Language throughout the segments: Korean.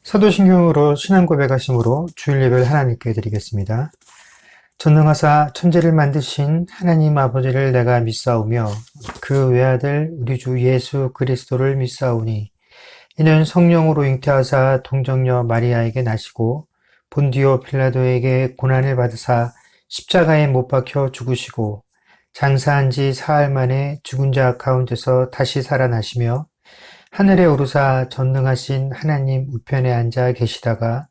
사도신경으로 신앙 고백하심으로 주일 예배를 하나님께 드리겠습니다. 전능하사 천지를 만드신 하나님 아버지를 내가 믿사오며 그 외아들 우리 주 예수 그리스도를 믿사오니 이는 성령으로 잉태하사 동정녀 마리아에게 나시고 본디오 빌라도에게 고난을 받으사 십자가에 못 박혀 죽으시고 장사한 지 사흘 만에 죽은 자 가운데서 다시 살아나시며 하늘에 오르사 전능하신 하나님 우편에 앉아 계시다가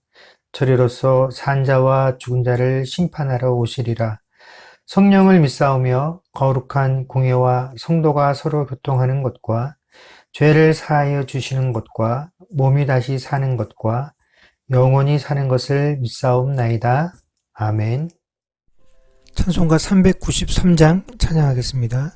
저리로서 산 자와 죽은 자를 심판하러 오시리라. 성령을 믿사오며 거룩한 공예와 성도가 서로 교통하는 것과 죄를 사하여 주시는 것과 몸이 다시 사는 것과 영원히 사는 것을 믿사옵나이다. 아멘. 찬송가 393장 찬양하겠습니다.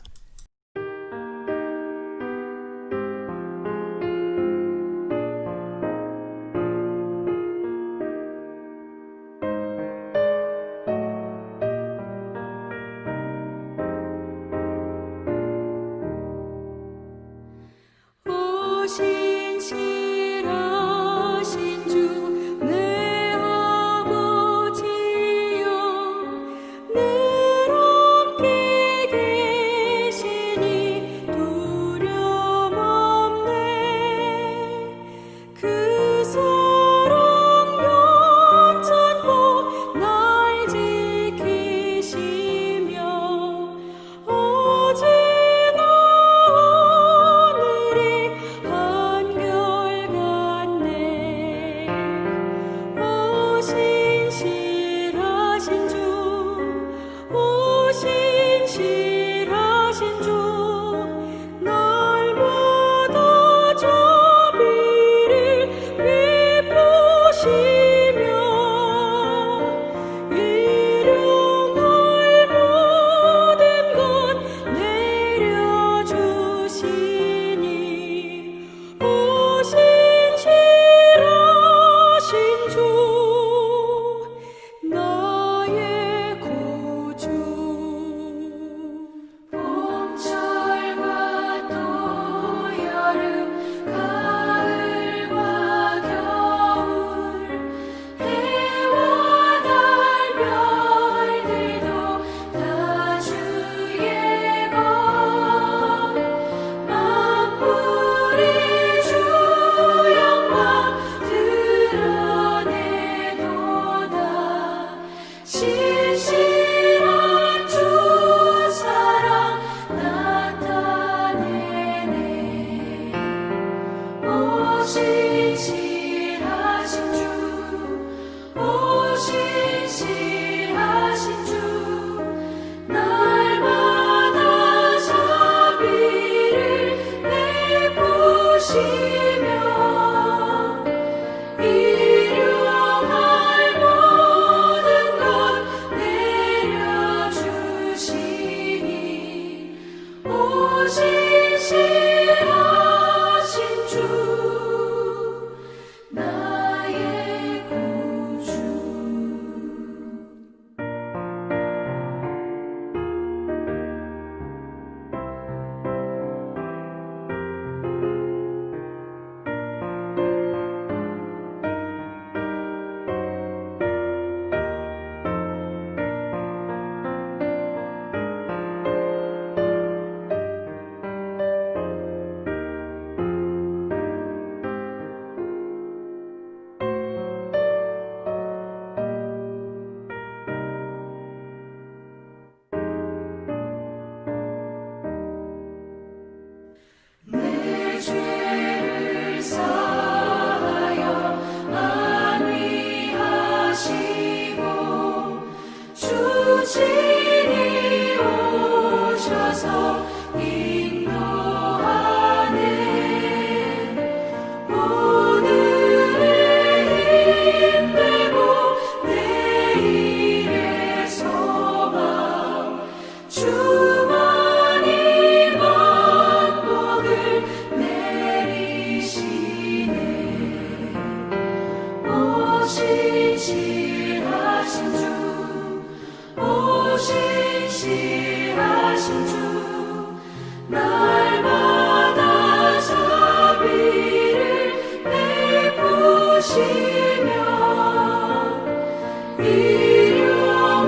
일용할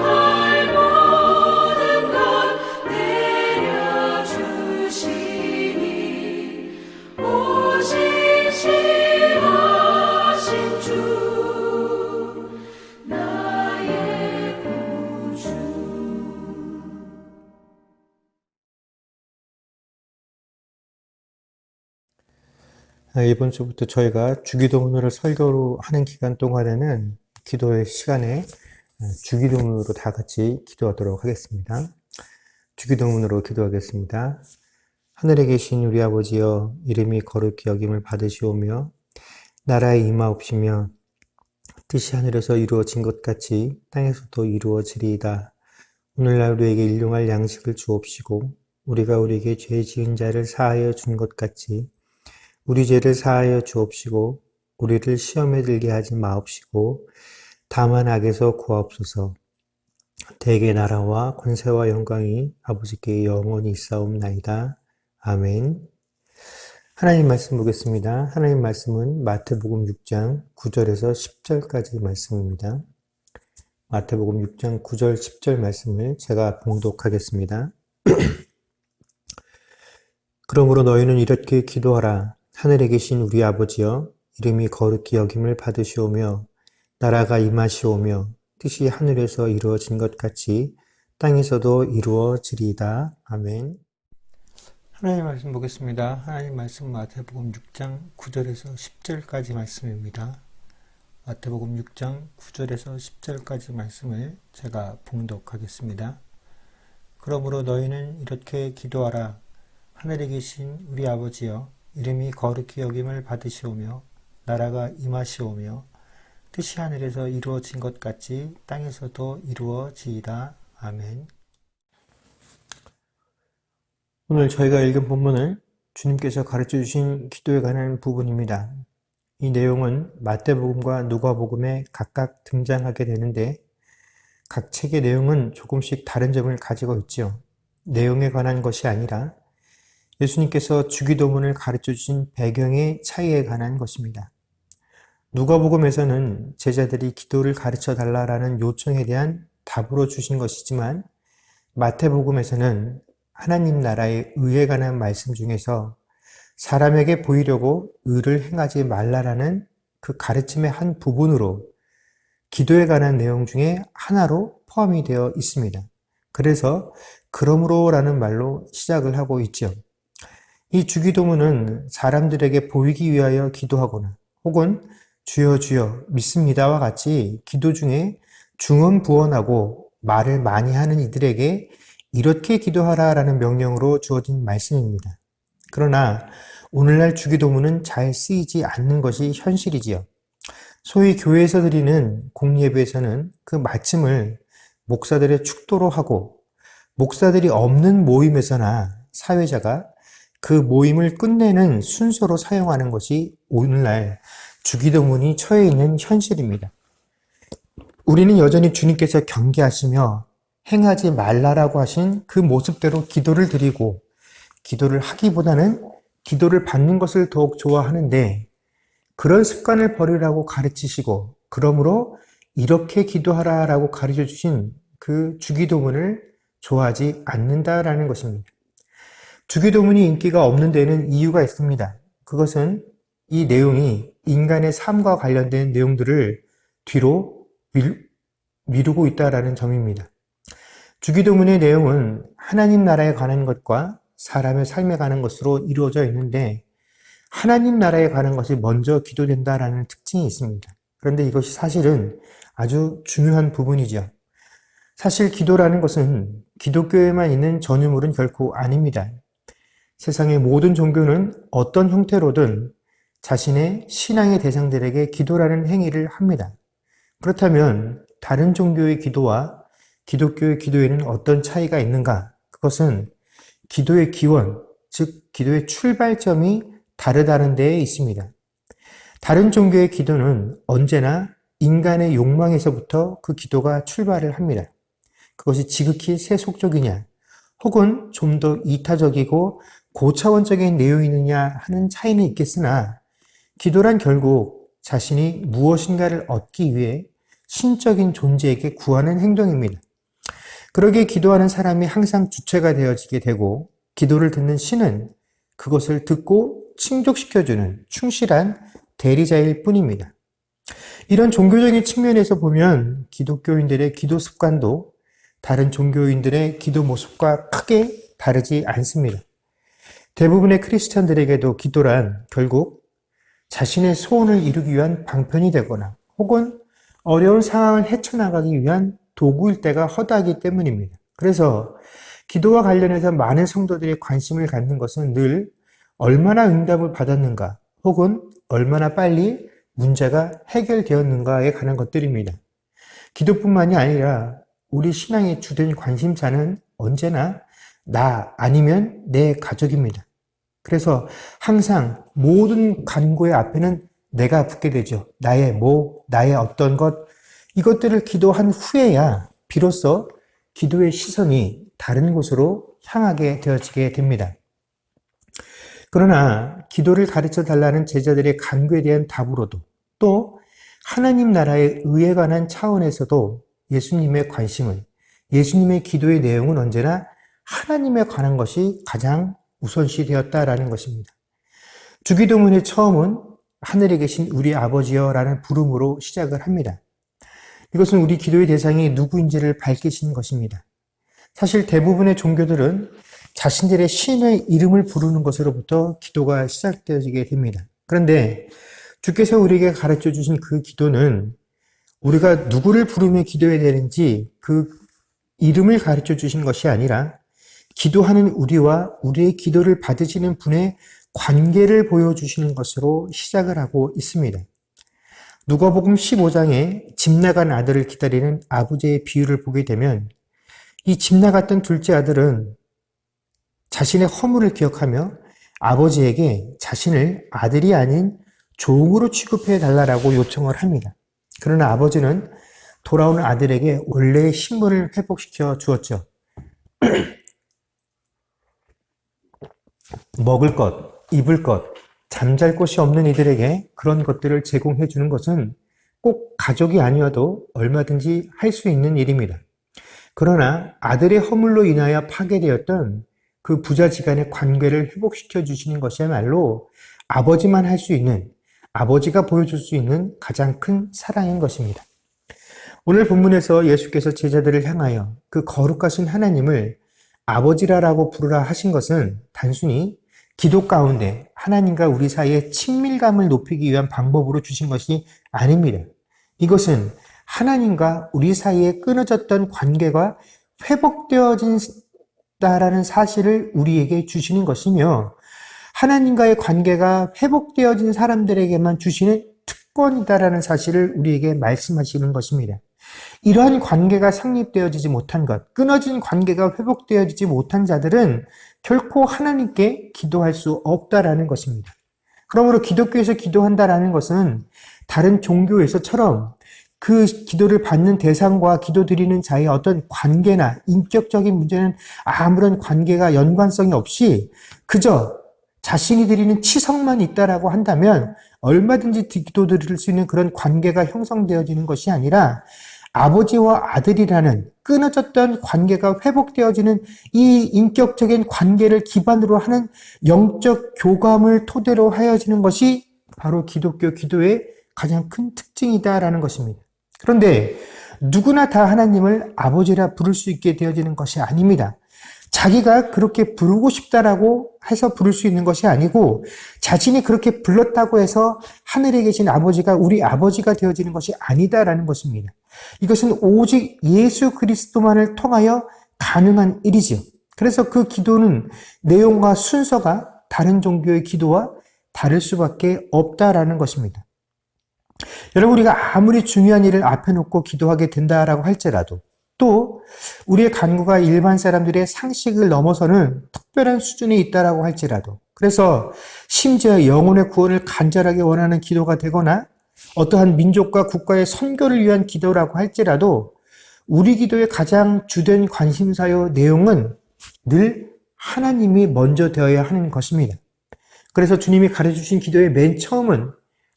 모든 것 내려주시니 오신 시하신 주 나의 구주. 이번 주부터 저희가 주기도문을 설교로 하는 기간 동안에는 기도의 시간에 주기도문으로 다 같이 기도하도록 하겠습니다. 주기도문으로 기도하겠습니다. 하늘에 계신 우리 아버지여, 이름이 거룩히 여김을 받으시오며 나라에 임하옵시며 뜻이 하늘에서 이루어진 것 같이 땅에서도 이루어지리이다. 오늘날 우리에게 일용할 양식을 주옵시고 우리가 우리에게 죄 지은 자를 사하여 준 것 같이 우리 죄를 사하여 주옵시고 우리를 시험에 들게 하지 마옵시고 다만 악에서 구하옵소서. 대개 나라와 권세와 영광이 아버지께 영원히 있사옵나이다. 아멘. 하나님 말씀 보겠습니다. 하나님 말씀은 마태복음 6장 9절에서 10절까지 말씀입니다. 마태복음 6장 9절 10절 말씀을 제가 봉독하겠습니다. 그러므로 너희는 이렇게 기도하라. 하늘에 계신 우리 아버지여, 이름이 거룩히 여김을 받으시오며 나라가 임하시오며 뜻이 하늘에서 이루어진 것 같이 땅에서도 이루어지리이다. 아멘. 하나님 말씀 보겠습니다. 하나님 말씀 마태복음 6장 9절에서 10절까지 말씀입니다. 마태복음 6장 9절에서 10절까지 말씀을 제가 봉독하겠습니다. 그러므로 너희는 이렇게 기도하라. 하늘에 계신 우리 아버지여, 이름이 거룩히 여김을 받으시오며 나라가 임하시오며 뜻이 하늘에서 이루어진 것 같이 땅에서도 이루어지이다. 아멘. 오늘 저희가 읽은 본문은 주님께서 가르쳐 주신 기도에 관한 부분입니다. 이 내용은 마태복음과 누가복음에 각각 등장하게 되는데 각 책의 내용은 조금씩 다른 점을 가지고 있죠. 내용에 관한 것이 아니라 예수님께서 주기도문을 가르쳐 주신 배경의 차이에 관한 것입니다. 누가복음에서는 제자들이 기도를 가르쳐 달라라는 요청에 대한 답으로 주신 것이지만 마태복음에서는 하나님 나라의 의에 관한 말씀 중에서 사람에게 보이려고 의를 행하지 말라라는 그 가르침의 한 부분으로 기도에 관한 내용 중에 하나로 포함이 되어 있습니다. 그래서 그러므로라는 말로 시작을 하고 있죠. 이 주기도문은 사람들에게 보이기 위하여 기도하거나 혹은 주여 주여 믿습니다와 같이 기도 중에 중언부언하고 말을 많이 하는 이들에게 이렇게 기도하라라는 명령으로 주어진 말씀입니다. 그러나 오늘날 주기도문은 잘 쓰이지 않는 것이 현실이지요. 소위 교회에서 드리는 공예배에서는 그 마침을 목사들의 축도로 하고 목사들이 없는 모임에서나 사회자가 그 모임을 끝내는 순서로 사용하는 것이 오늘날 주기도문이 처해 있는 현실입니다. 우리는 여전히 주님께서 경계하시며 행하지 말라라고 하신 그 모습대로 기도를 드리고 기도를 하기보다는 기도를 받는 것을 더욱 좋아하는데 그런 습관을 버리라고 가르치시고 그러므로 이렇게 기도하라라고 가르쳐 주신 그 주기도문을 좋아하지 않는다라는 것입니다. 주기도문이 인기가 없는 데는 이유가 있습니다. 그것은 이 내용이 인간의 삶과 관련된 내용들을 뒤로 미루고 있다라는 점입니다. 주기도문의 내용은 하나님 나라에 관한 것과 사람의 삶에 관한 것으로 이루어져 있는데 하나님 나라에 관한 것이 먼저 기도된다라는 특징이 있습니다. 그런데 이것이 사실은 아주 중요한 부분이죠. 사실 기도라는 것은 기독교에만 있는 전유물은 결코 아닙니다. 세상의 모든 종교는 어떤 형태로든 자신의 신앙의 대상들에게 기도라는 행위를 합니다. 그렇다면 다른 종교의 기도와 기독교의 기도에는 어떤 차이가 있는가? 그것은 기도의 기원, 즉 기도의 출발점이 다르다는 데에 있습니다. 다른 종교의 기도는 언제나 인간의 욕망에서부터 그 기도가 출발을 합니다. 그것이 지극히 세속적이냐 혹은 좀 더 이타적이고 고차원적인 내용이느냐 하는 차이는 있겠으나 기도란 결국 자신이 무엇인가를 얻기 위해 신적인 존재에게 구하는 행동입니다. 그러기에 기도하는 사람이 항상 주체가 되어지게 되고 기도를 듣는 신은 그것을 듣고 충족시켜주는 충실한 대리자일 뿐입니다. 이런 종교적인 측면에서 보면 기독교인들의 기도 습관도 다른 종교인들의 기도 모습과 크게 다르지 않습니다. 대부분의 크리스찬들에게도 기도란 결국 자신의 소원을 이루기 위한 방편이 되거나 혹은 어려운 상황을 헤쳐나가기 위한 도구일 때가 허다하기 때문입니다. 그래서 기도와 관련해서 많은 성도들이 관심을 갖는 것은 늘 얼마나 응답을 받았는가 혹은 얼마나 빨리 문제가 해결되었는가에 관한 것들입니다. 기도뿐만이 아니라 우리 신앙의 주된 관심사는 언제나 나 아니면 내 가족입니다. 그래서 항상 모든 간구의 앞에는 내가 붙게 되죠. 나의 나의 어떤 것, 이것들을 기도한 후에야 비로소 기도의 시선이 다른 곳으로 향하게 되어지게 됩니다. 그러나 기도를 가르쳐 달라는 제자들의 간구에 대한 답으로도 또 하나님 나라의 의에 관한 차원에서도 예수님의 관심은, 예수님의 기도의 내용은 언제나 하나님에 관한 것이 가장 우선시 되었다라는 것입니다. 주기도문의 처음은 하늘에 계신 우리 아버지여 라는 부름으로 시작을 합니다. 이것은 우리 기도의 대상이 누구인지를 밝히시는 것입니다. 사실 대부분의 종교들은 자신들의 신의 이름을 부르는 것으로부터 기도가 시작되어지게 됩니다. 그런데 주께서 우리에게 가르쳐 주신 그 기도는 우리가 누구를 부르며 기도해야 되는지 그 이름을 가르쳐 주신 것이 아니라 기도하는 우리와 우리의 기도를 받으시는 분의 관계를 보여주시는 것으로 시작을 하고 있습니다. 누가복음 15장에 집 나간 아들을 기다리는 아버지의 비유를 보게 되면 이 집 나갔던 둘째 아들은 자신의 허물을 기억하며 아버지에게 자신을 아들이 아닌 종으로 취급해 달라고 요청을 합니다. 그러나 아버지는 돌아오는 아들에게 원래의 신분을 회복시켜 주었죠. 먹을 것, 입을 것, 잠잘 곳이 없는 이들에게 그런 것들을 제공해 주는 것은 꼭 가족이 아니어도 얼마든지 할 수 있는 일입니다. 그러나 아들의 허물로 인하여 파괴되었던 그 부자지간의 관계를 회복시켜 주시는 것이야말로 아버지만 할 수 있는, 아버지가 보여줄 수 있는 가장 큰 사랑인 것입니다. 오늘 본문에서 예수께서 제자들을 향하여 그 거룩하신 하나님을 아버지라고 부르라 하신 것은 단순히 기도 가운데 하나님과 우리 사이의 친밀감을 높이기 위한 방법으로 주신 것이 아닙니다. 이것은 하나님과 우리 사이에 끊어졌던 관계가 회복되어진다라는 사실을 우리에게 주시는 것이며 하나님과의 관계가 회복되어진 사람들에게만 주시는 특권이다라는 사실을 우리에게 말씀하시는 것입니다. 이러한 관계가 성립되어지지 못한 것, 끊어진 관계가 회복되어지지 못한 자들은 결코 하나님께 기도할 수 없다라는 것입니다. 그러므로 기독교에서 기도한다라는 것은 다른 종교에서처럼 그 기도를 받는 대상과 기도드리는 자의 어떤 관계나 인격적인 문제는 아무런 관계가 연관성이 없이 그저 자신이 드리는 치성만 있다라고 한다면 얼마든지 기도드릴 수 있는 그런 관계가 형성되어지는 것이 아니라 아버지와 아들이라는 끊어졌던 관계가 회복되어지는 이 인격적인 관계를 기반으로 하는 영적 교감을 토대로 하여지는 것이 바로 기독교 기도의 가장 큰 특징이다라는 것입니다. 그런데 누구나 다 하나님을 아버지라 부를 수 있게 되어지는 것이 아닙니다. 자기가 그렇게 부르고 싶다라고 해서 부를 수 있는 것이 아니고 자신이 그렇게 불렀다고 해서 하늘에 계신 아버지가 우리 아버지가 되어지는 것이 아니다라는 것입니다. 이것은 오직 예수 그리스도만을 통하여 가능한 일이지요. 그래서 그 기도는 내용과 순서가 다른 종교의 기도와 다를 수밖에 없다라는 것입니다. 여러분, 우리가 아무리 중요한 일을 앞에 놓고 기도하게 된다라고 할지라도 또 우리의 간구가 일반 사람들의 상식을 넘어서는 특별한 수준에 있다라고 할지라도 그래서 심지어 영혼의 구원을 간절하게 원하는 기도가 되거나 어떠한 민족과 국가의 선교를 위한 기도라고 할지라도 우리 기도의 가장 주된 관심사요 내용은 늘 하나님이 먼저 되어야 하는 것입니다. 그래서 주님이 가르쳐주신 기도의 맨 처음은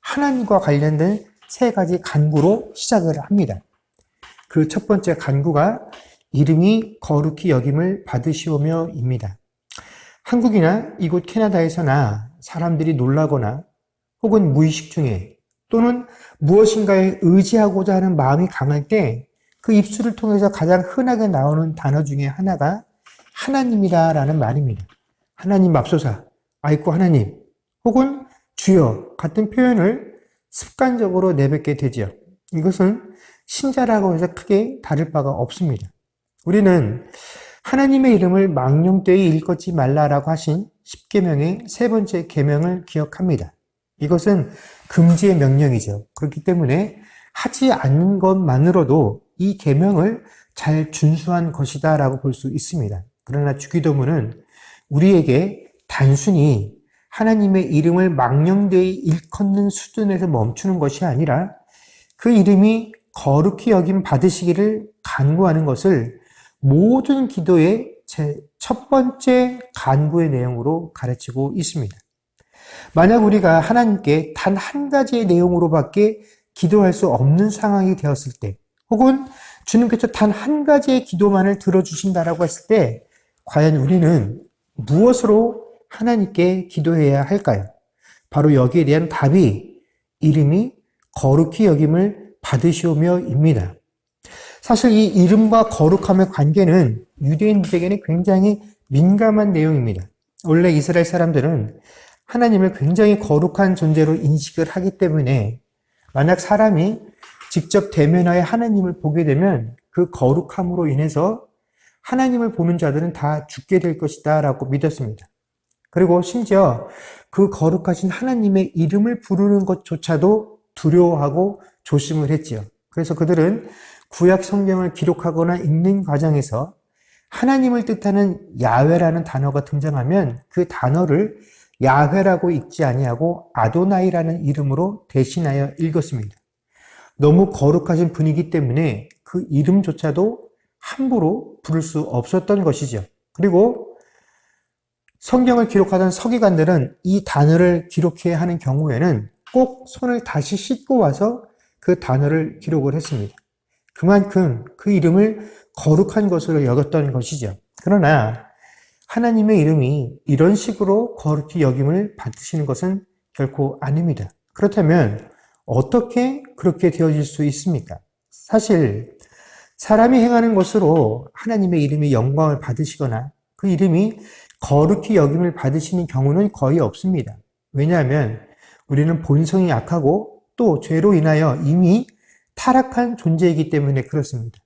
하나님과 관련된 세 가지 간구로 시작을 합니다. 그 첫 번째 간구가 이름이 거룩히 여김을 받으시오며입니다. 한국이나 이곳 캐나다에서나 사람들이 놀라거나 혹은 무의식 중에 또는 무엇인가에 의지하고자 하는 마음이 강할 때 그 입술을 통해서 가장 흔하게 나오는 단어 중에 하나가 하나님이라는 말입니다. 하나님 맙소사, 아이고 하나님, 혹은 주여 같은 표현을 습관적으로 내뱉게 되지요. 이것은 신자라고 해서 크게 다를 바가 없습니다. 우리는 하나님의 이름을 망령되이 일컫지 말라라고 하신 10계명의 세 번째 계명을 기억합니다. 이것은 금지의 명령이죠. 그렇기 때문에 하지 않는 것만으로도 이 계명을 잘 준수한 것이다 라고 볼 수 있습니다. 그러나 주기도문은 우리에게 단순히 하나님의 이름을 망령되이 일컫는 수준에서 멈추는 것이 아니라 그 이름이 거룩히 여김 받으시기를 간구하는 것을 모든 기도의 제 첫 번째 간구의 내용으로 가르치고 있습니다. 만약 우리가 하나님께 단 한 가지의 내용으로밖에 기도할 수 없는 상황이 되었을 때, 혹은 주님께서 단 한 가지의 기도만을 들어주신다라고 했을 때, 과연 우리는 무엇으로 하나님께 기도해야 할까요? 바로 여기에 대한 답이 이름이 거룩히 여김을 받으시오며입니다. 사실 이 이름과 거룩함의 관계는 유대인들에게는 굉장히 민감한 내용입니다. 원래 이스라엘 사람들은 하나님을 굉장히 거룩한 존재로 인식을 하기 때문에 만약 사람이 직접 대면하여 하나님을 보게 되면 그 거룩함으로 인해서 하나님을 보는 자들은 다 죽게 될 것이다 라고 믿었습니다. 그리고 심지어 그 거룩하신 하나님의 이름을 부르는 것조차도 두려워하고 조심을 했지요. 그래서 그들은 구약 성경을 기록하거나 읽는 과정에서 하나님을 뜻하는 야훼라는 단어가 등장하면 그 단어를 야훼라고 읽지 아니하고 아도나이라는 이름으로 대신하여 읽었습니다. 너무 거룩하신 분이기 때문에 그 이름조차도 함부로 부를 수 없었던 것이죠. 그리고 성경을 기록하던 서기관들은 이 단어를 기록해야 하는 경우에는 꼭 손을 다시 씻고 와서 그 단어를 기록을 했습니다. 그만큼 그 이름을 거룩한 것으로 여겼던 것이죠. 그러나 하나님의 이름이 이런 식으로 거룩히 여김을 받으시는 것은 결코 아닙니다. 그렇다면 어떻게 그렇게 되어질 수 있습니까? 사실 사람이 행하는 것으로 하나님의 이름이 영광을 받으시거나 그 이름이 거룩히 여김을 받으시는 경우는 거의 없습니다. 왜냐하면 우리는 본성이 약하고 또 죄로 인하여 이미 타락한 존재이기 때문에 그렇습니다.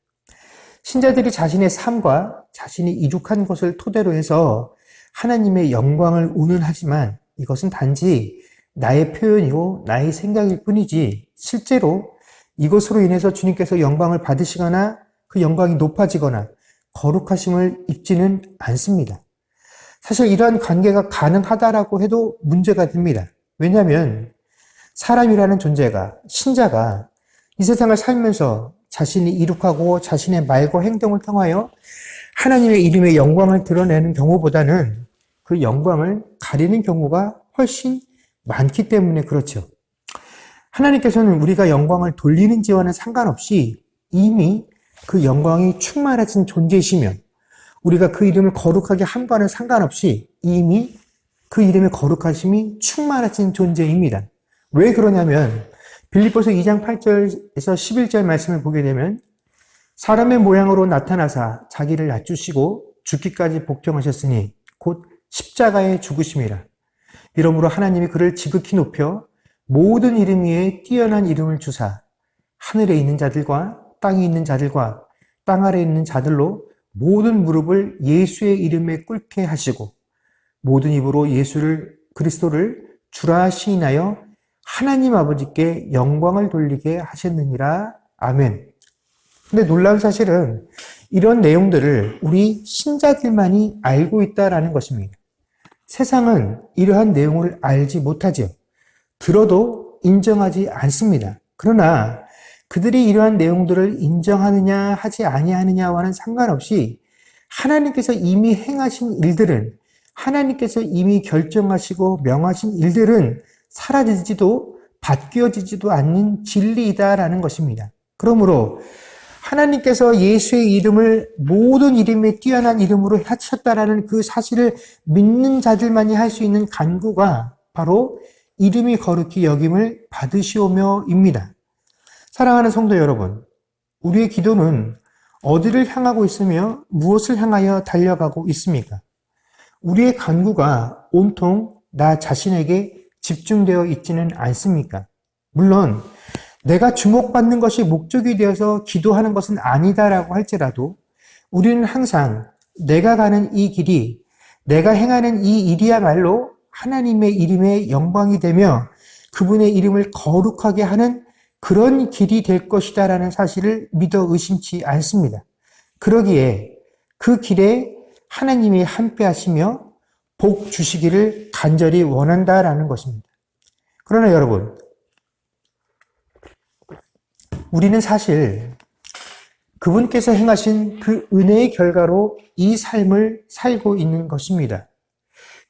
신자들이 자신의 삶과 자신이 이룩한 것을 토대로 해서 하나님의 영광을 운운하지만 이것은 단지 나의 표현이고 나의 생각일 뿐이지 실제로 이것으로 인해서 주님께서 영광을 받으시거나 그 영광이 높아지거나 거룩하심을 입지는 않습니다. 사실 이러한 관계가 가능하다라고 해도 문제가 됩니다. 왜냐하면 사람이라는 존재가, 신자가 이 세상을 살면서 자신이 이룩하고 자신의 말과 행동을 통하여 하나님의 이름의 영광을 드러내는 경우보다는 그 영광을 가리는 경우가 훨씬 많기 때문에 그렇죠. 하나님께서는 우리가 영광을 돌리는지와는 상관없이 이미 그 영광이 충만하신 존재이시며 우리가 그 이름을 거룩하게 함과는 상관없이 이미 그 이름의 거룩하심이 충만하신 존재입니다. 왜 그러냐면 빌립보서 2장 8절에서 11절 말씀을 보게 되면 사람의 모양으로 나타나사 자기를 낮추시고 죽기까지 복종하셨으니 곧 십자가에 죽으심이라. 이러므로 하나님이 그를 지극히 높여 모든 이름 위에 뛰어난 이름을 주사 하늘에 있는 자들과 땅에 있는 자들과 땅 아래에 있는 자들로 모든 무릎을 예수의 이름에 꿇게 하시고 모든 입으로 예수를 그리스도를 주라 시인하여 하나님 아버지께 영광을 돌리게 하셨느니라. 아멘. 근데 놀라운 사실은 이런 내용들을 우리 신자들만이 알고 있다라는 것입니다. 세상은 이러한 내용을 알지 못하지요. 들어도 인정하지 않습니다. 그러나 그들이 이러한 내용들을 인정하느냐 하지 아니하느냐와는 상관없이 하나님께서 이미 행하신 일들은 하나님께서 이미 결정하시고 명하신 일들은 사라지지도 바뀌어지지도 않는 진리이다라는 것입니다. 그러므로 하나님께서 예수의 이름을 모든 이름에 뛰어난 이름으로 하셨다라는 그 사실을 믿는 자들만이 할 수 있는 간구가 바로 이름이 거룩히 여김을 받으시오며입니다. 사랑하는 성도 여러분, 우리의 기도는 어디를 향하고 있으며 무엇을 향하여 달려가고 있습니까? 우리의 간구가 온통 나 자신에게 집중되어 있지는 않습니까? 물론 내가 주목받는 것이 목적이 되어서 기도하는 것은 아니다라고 할지라도 우리는 항상 내가 가는 이 길이, 내가 행하는 이 일이야말로 하나님의 이름의 영광이 되며 그분의 이름을 거룩하게 하는 그런 길이 될 것이다라는 사실을 믿어 의심치 않습니다. 그러기에 그 길에 하나님이 함께 하시며 복 주시기를 간절히 원한다라는 것입니다. 그러나 여러분, 우리는 사실 그분께서 행하신 그 은혜의 결과로 이 삶을 살고 있는 것입니다.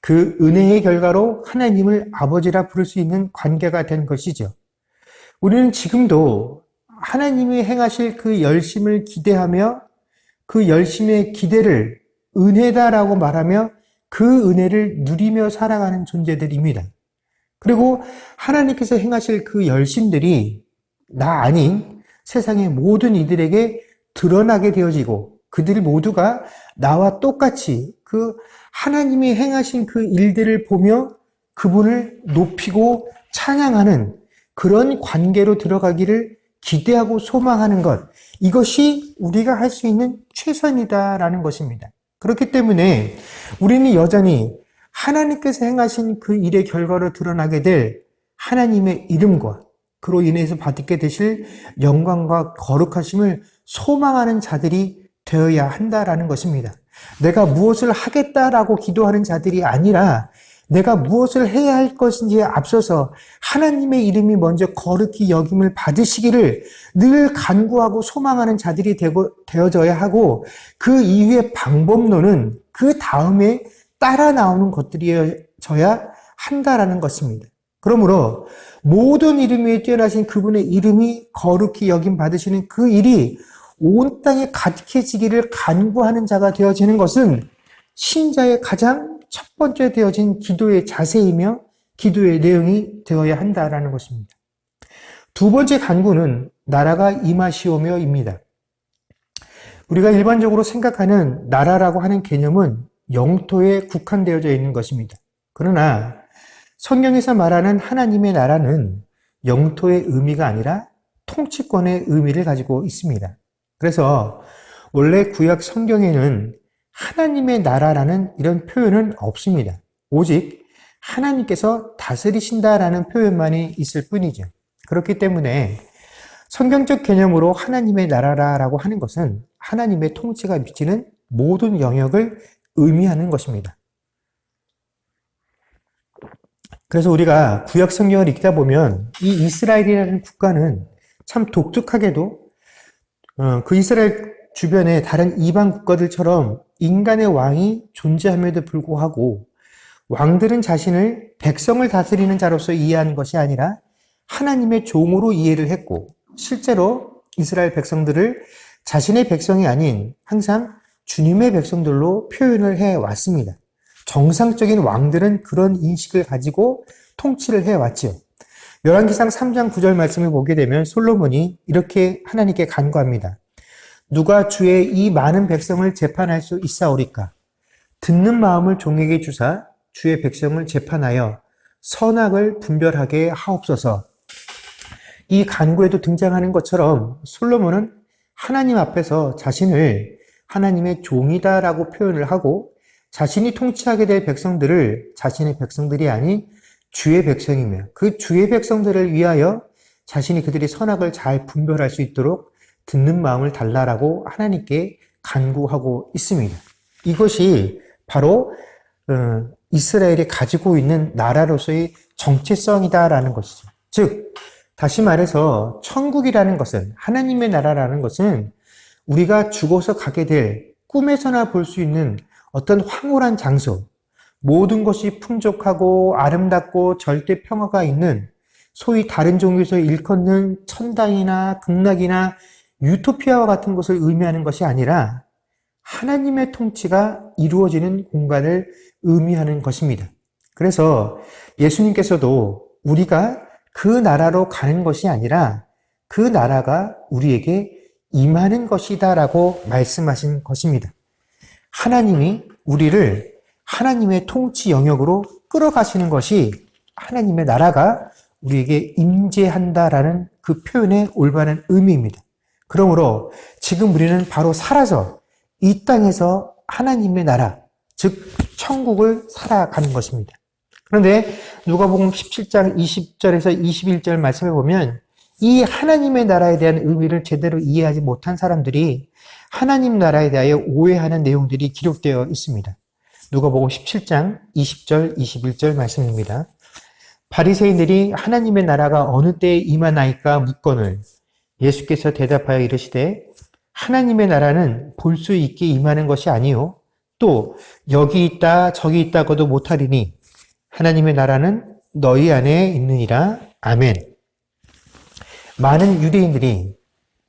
그 은혜의 결과로 하나님을 아버지라 부를 수 있는 관계가 된 것이죠. 우리는 지금도 하나님이 행하실 그 열심을 기대하며 그 열심의 기대를 은혜다라고 말하며 그 은혜를 누리며 살아가는 존재들입니다. 그리고 하나님께서 행하실 그 열심들이 나 아닌 세상의 모든 이들에게 드러나게 되어지고 그들 모두가 나와 똑같이 그 하나님이 행하신 그 일들을 보며 그분을 높이고 찬양하는 그런 관계로 들어가기를 기대하고 소망하는 것, 이것이 우리가 할 수 있는 최선이다라는 것입니다. 그렇기 때문에 우리는 여전히 하나님께서 행하신 그 일의 결과로 드러나게 될 하나님의 이름과 그로 인해서 받게 되실 영광과 거룩하심을 소망하는 자들이 되어야 한다라는 것입니다. 내가 무엇을 하겠다라고 기도하는 자들이 아니라 내가 무엇을 해야 할 것인지에 앞서서 하나님의 이름이 먼저 거룩히 여김을 받으시기를 늘 간구하고 소망하는 자들이 되어져야 하고 그 이후의 방법론은 그 다음에 따라 나오는 것들이어야 한다라는 것입니다. 그러므로 모든 이름 위에 뛰어나신 그분의 이름이 거룩히 여김 받으시는 그 일이 온 땅에 가득해지기를 간구하는 자가 되어지는 것은 신자의 가장 첫 번째 되어진 기도의 자세이며 기도의 내용이 되어야 한다라는 것입니다. 두 번째 간구는 나라가 임하시오며입니다. 우리가 일반적으로 생각하는 나라라고 하는 개념은 영토에 국한되어져 있는 것입니다. 그러나 성경에서 말하는 하나님의 나라는 영토의 의미가 아니라 통치권의 의미를 가지고 있습니다. 그래서 원래 구약 성경에는 하나님의 나라라는 이런 표현은 없습니다. 오직 하나님께서 다스리신다라는 표현만이 있을 뿐이죠. 그렇기 때문에 성경적 개념으로 하나님의 나라라고 하는 것은 하나님의 통치가 미치는 모든 영역을 의미하는 것입니다. 그래서 우리가 구약 성경을 읽다 보면 이 이스라엘이라는 국가는 참 독특하게도 그 이스라엘 주변의 다른 이방 국가들처럼 인간의 왕이 존재함에도 불구하고 왕들은 자신을 백성을 다스리는 자로서 이해하는 것이 아니라 하나님의 종으로 이해를 했고 실제로 이스라엘 백성들을 자신의 백성이 아닌 항상 주님의 백성들로 표현을 해왔습니다. 정상적인 왕들은 그런 인식을 가지고 통치를 해왔죠. 열왕기상 3장 9절 말씀을 보게 되면 솔로몬이 이렇게 하나님께 간구합니다. 누가 주의 이 많은 백성을 재판할 수 있사오리까? 듣는 마음을 종에게 주사 주의 백성을 재판하여 선악을 분별하게 하옵소서. 이 간구에도 등장하는 것처럼 솔로몬은 하나님 앞에서 자신을 하나님의 종이다라고 표현을 하고 자신이 통치하게 될 백성들을 자신의 백성들이 아닌 주의 백성이며 그 주의 백성들을 위하여 자신이 그들이 선악을 잘 분별할 수 있도록 듣는 마음을 달라라고 하나님께 간구하고 있습니다. 이것이 바로 이스라엘이 가지고 있는 나라로서의 정체성이다라는 것이죠. 즉 다시 말해서 천국이라는 것은 하나님의 나라라는 것은 우리가 죽어서 가게 될 꿈에서나 볼 수 있는 어떤 황홀한 장소, 모든 것이 풍족하고 아름답고 절대 평화가 있는 소위 다른 종교에서 일컫는 천당이나 극락이나 유토피아와 같은 것을 의미하는 것이 아니라 하나님의 통치가 이루어지는 공간을 의미하는 것입니다. 그래서 예수님께서도 우리가 그 나라로 가는 것이 아니라 그 나라가 우리에게 임하는 것이다 라고 말씀하신 것입니다. 하나님이 우리를 하나님의 통치 영역으로 끌어가시는 것이 하나님의 나라가 우리에게 임재한다라는 그 표현의 올바른 의미입니다. 그러므로 지금 우리는 바로 살아서 이 땅에서 하나님의 나라, 즉 천국을 살아가는 것입니다. 그런데 누가복음 17장 20절에서 21절 말씀해 보면 이 하나님의 나라에 대한 의미를 제대로 이해하지 못한 사람들이 하나님 나라에 대하여 오해하는 내용들이 기록되어 있습니다. 누가복음 17장 20절, 21절 말씀입니다. 바리새인들이 하나님의 나라가 어느 때에 임하나이까 묻거늘 예수께서 대답하여 이르시되 하나님의 나라는 볼 수 있게 임하는 것이 아니요 또 여기 있다 저기 있다고도 못하리니 하나님의 나라는 너희 안에 있느니라. 아멘. 많은 유대인들이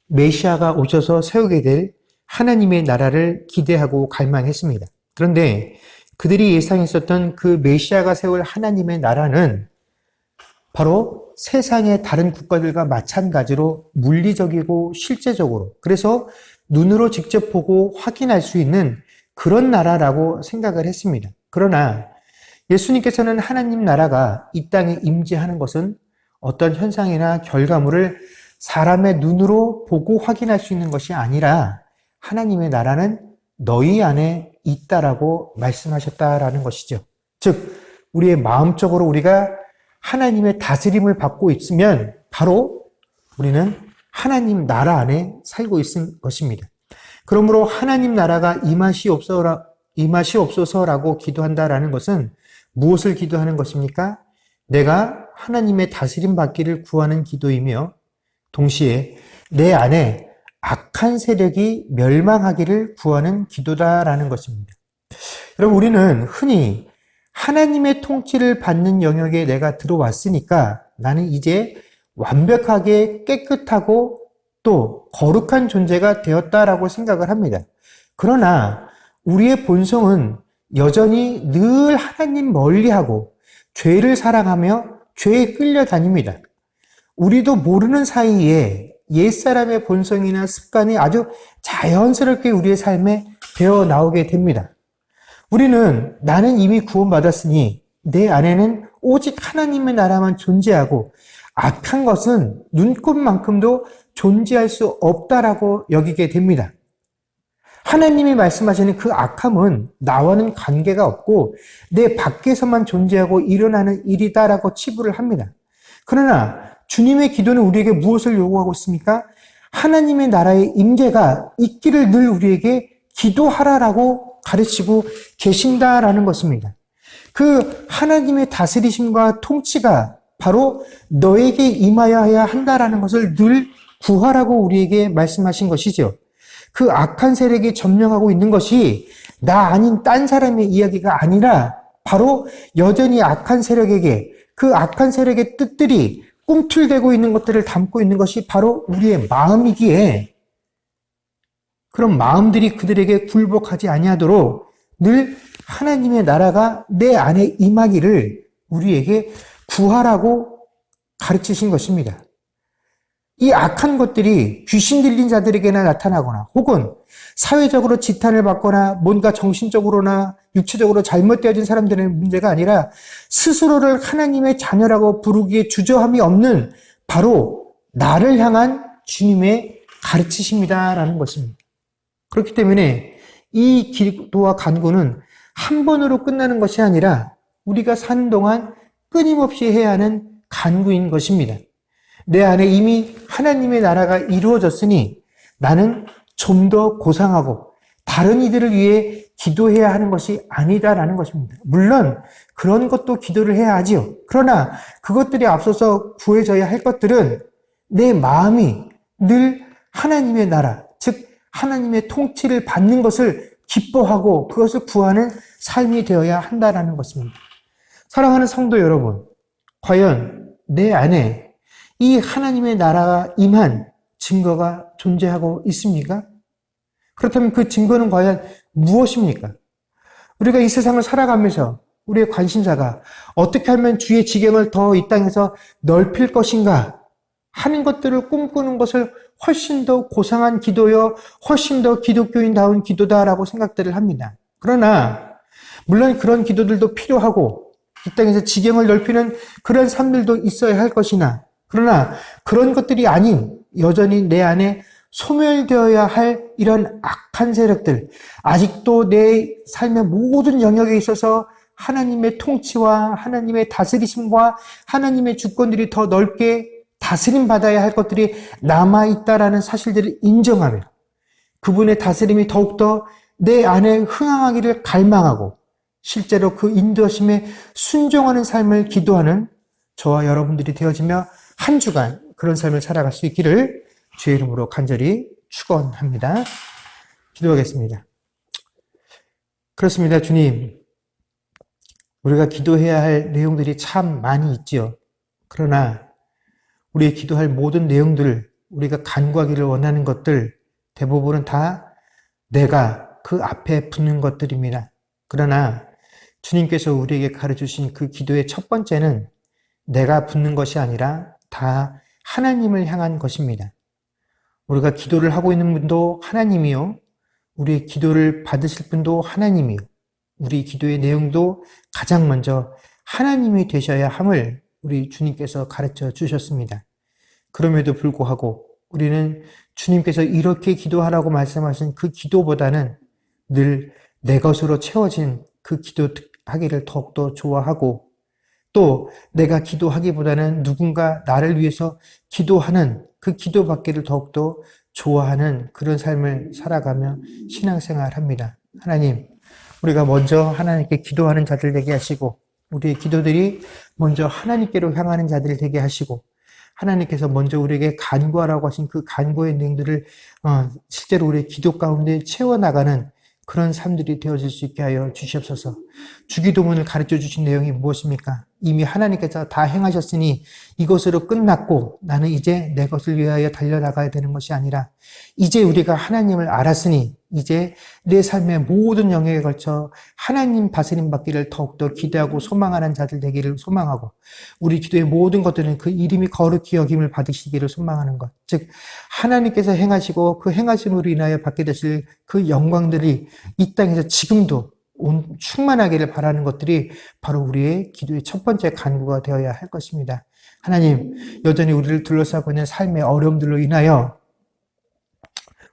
메시아가 오셔서 세우게 될 하나님의 나라를 기대하고 갈망했습니다. 그런데 그들이 예상했었던 그 메시아가 세울 하나님의 나라는 바로 세상의 다른 국가들과 마찬가지로 물리적이고 실제적으로, 그래서 눈으로 직접 보고 확인할 수 있는 그런 나라라고 생각을 했습니다. 그러나 예수님께서는 하나님 나라가 이 땅에 임재하는 것은 어떤 현상이나 결과물을 사람의 눈으로 보고 확인할 수 있는 것이 아니라 하나님의 나라는 너희 안에 있다라고 말씀하셨다라는 것이죠. 즉 우리의 마음적으로 우리가 하나님의 다스림을 받고 있으면 바로 우리는 하나님 나라 안에 살고 있는 것입니다. 그러므로 하나님 나라가 임하시옵소서라고 기도한다라는 것은 무엇을 기도하는 것입니까? 내가 하나님의 다스림 받기를 구하는 기도이며 동시에 내 안에 악한 세력이 멸망하기를 구하는 기도다라는 것입니다. 여러분, 우리는 흔히 하나님의 통치를 받는 영역에 내가 들어왔으니까 나는 이제 완벽하게 깨끗하고 또 거룩한 존재가 되었다라고 생각을 합니다. 그러나 우리의 본성은 여전히 늘 하나님 멀리하고 죄를 사랑하며 죄에 끌려다닙니다. 우리도 모르는 사이에 옛사람의 본성이나 습관이 아주 자연스럽게 우리의 삶에 배어 나오게 됩니다. 우리는 나는 이미 구원받았으니 내 안에는 오직 하나님의 나라만 존재하고 악한 것은 눈꼽만큼도 존재할 수 없다라고 여기게 됩니다. 하나님이 말씀하시는 그 악함은 나와는 관계가 없고 내 밖에서만 존재하고 일어나는 일이다라고 치부를 합니다. 그러나 주님의 기도는 우리에게 무엇을 요구하고 있습니까? 하나님의 나라의 임재가 있기를 늘 우리에게 기도하라라고 가르치고 계신다라는 것입니다. 그 하나님의 다스리심과 통치가 바로 너에게 임하여야 한다라는 것을 늘 구하라고 우리에게 말씀하신 것이죠. 그 악한 세력이 점령하고 있는 것이 나 아닌 딴 사람의 이야기가 아니라 바로 여전히 악한 세력에게 그 악한 세력의 뜻들이 꿈틀대고 있는 것들을 담고 있는 것이 바로 우리의 마음이기에 그런 마음들이 그들에게 굴복하지 아니하도록 늘 하나님의 나라가 내 안에 임하기를 우리에게 구하라고 가르치신 것입니다. 이 악한 것들이 귀신 들린 자들에게나 나타나거나 혹은 사회적으로 지탄을 받거나 뭔가 정신적으로나 육체적으로 잘못되어진 사람들의 문제가 아니라 스스로를 하나님의 자녀라고 부르기에 주저함이 없는 바로 나를 향한 주님의 가르치심이다라는 것입니다. 그렇기 때문에 이 기도와 간구는 한 번으로 끝나는 것이 아니라 우리가 사는 동안 끊임없이 해야 하는 간구인 것입니다. 내 안에 이미 하나님의 나라가 이루어졌으니 나는 좀 더 고상하고 다른 이들을 위해 기도해야 하는 것이 아니다라는 것입니다. 물론 그런 것도 기도를 해야 하지요. 그러나 그것들이 앞서서 구해져야 할 것들은 내 마음이 늘 하나님의 나라, 즉 하나님의 통치를 받는 것을 기뻐하고 그것을 구하는 삶이 되어야 한다라는 것입니다. 사랑하는 성도 여러분, 과연 내 안에 이 하나님의 나라가 임한 증거가 존재하고 있습니까? 그렇다면 그 증거는 과연 무엇입니까? 우리가 이 세상을 살아가면서 우리의 관심사가 어떻게 하면 주의 지경을 더 이 땅에서 넓힐 것인가 하는 것들을 꿈꾸는 것을 훨씬 더 고상한 기도요, 훨씬 더 기독교인다운 기도다라고 생각들을 합니다. 그러나 물론 그런 기도들도 필요하고 이 땅에서 지경을 넓히는 그런 삶들도 있어야 할 것이나, 그러나 그런 것들이 아닌 여전히 내 안에 소멸되어야 할 이런 악한 세력들, 아직도 내 삶의 모든 영역에 있어서 하나님의 통치와 하나님의 다스리심과 하나님의 주권들이 더 넓게 다스림 받아야 할 것들이 남아있다라는 사실들을 인정하며 그분의 다스림이 더욱더 내 안에 흥황하기를 갈망하고 실제로 그 인도하심에 순종하는 삶을 기도하는 저와 여러분들이 되어지며 한 주간 그런 삶을 살아갈 수 있기를 주의 이름으로 간절히 축원합니다. 기도하겠습니다. 그렇습니다. 주님, 우리가 기도해야 할 내용들이 참 많이 있지요. 그러나 우리의 기도할 모든 내용들, 우리가 간구하기를 원하는 것들 대부분은 다 내가 그 앞에 붙는 것들입니다. 그러나 주님께서 우리에게 가르쳐주신 그 기도의 첫 번째는 내가 붙는 것이 아니라 다 하나님을 향한 것입니다. 우리가 기도를 하고 있는 분도 하나님이요, 우리의 기도를 받으실 분도 하나님이요, 우리 기도의 내용도 가장 먼저 하나님이 되셔야 함을 우리 주님께서 가르쳐 주셨습니다. 그럼에도 불구하고 우리는 주님께서 이렇게 기도하라고 말씀하신 그 기도보다는 늘 내 것으로 채워진 그 기도하기를 더욱더 좋아하고, 또 내가 기도하기보다는 누군가 나를 위해서 기도하는 그 기도받기를 더욱더 좋아하는 그런 삶을 살아가며 신앙생활을 합니다. 하나님, 우리가 먼저 하나님께 기도하는 자들 되게 하시고, 우리의 기도들이 먼저 하나님께로 향하는 자들 되게 하시고, 하나님께서 먼저 우리에게 간구하라고 하신 그 간구의 내용들을 실제로 우리의 기도 가운데 채워나가는 그런 삶들이 되어질 수 있게 하여 주시옵소서. 주기도문을 가르쳐 주신 내용이 무엇입니까? 이미 하나님께서 다 행하셨으니 이것으로 끝났고 나는 이제 내 것을 위하여 달려나가야 되는 것이 아니라, 이제 우리가 하나님을 알았으니 이제 내 삶의 모든 영역에 걸쳐 하나님 다스림 받기를 더욱더 기대하고 소망하는 자들 되기를 소망하고, 우리 기도의 모든 것들은 그 이름이 거룩히 여김을 받으시기를 소망하는 것, 즉 하나님께서 행하시고 그 행하심으로 인하여 받게 되실 그 영광들이 이 땅에서 지금도 충만하기를 바라는 것들이 바로 우리의 기도의 첫 번째 간구가 되어야 할 것입니다. 하나님, 여전히 우리를 둘러싸고 있는 삶의 어려움들로 인하여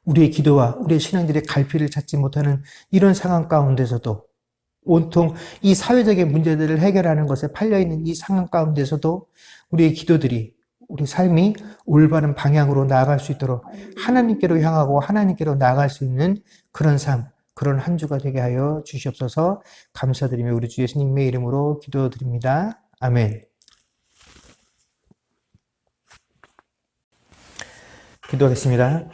우리의 기도와 우리의 신앙들의 갈피를 찾지 못하는 이런 상황 가운데서도, 온통 이 사회적인 문제들을 해결하는 것에 팔려있는 이 상황 가운데서도 우리의 기도들이, 우리 삶이 올바른 방향으로 나아갈 수 있도록 하나님께로 향하고 하나님께로 나아갈 수 있는 그런 삶, 그런 한 주가 되게 하여 주시옵소서. 감사드리며 우리 주 예수님의 이름으로 기도드립니다. 아멘. 기도하겠습니다.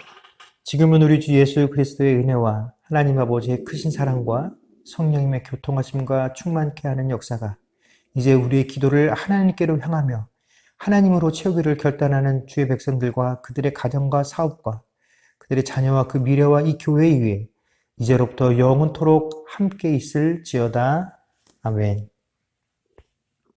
지금은 우리 주 예수 그리스도의 은혜와 하나님 아버지의 크신 사랑과 성령님의 교통하심과 충만케 하는 역사가 이제 우리의 기도를 하나님께로 향하며 하나님으로 채우기를 결단하는 주의 백성들과 그들의 가정과 사업과 그들의 자녀와 그 미래와 이 교회 위에 이제로부터 영원토록 함께 있을지어다. 아멘.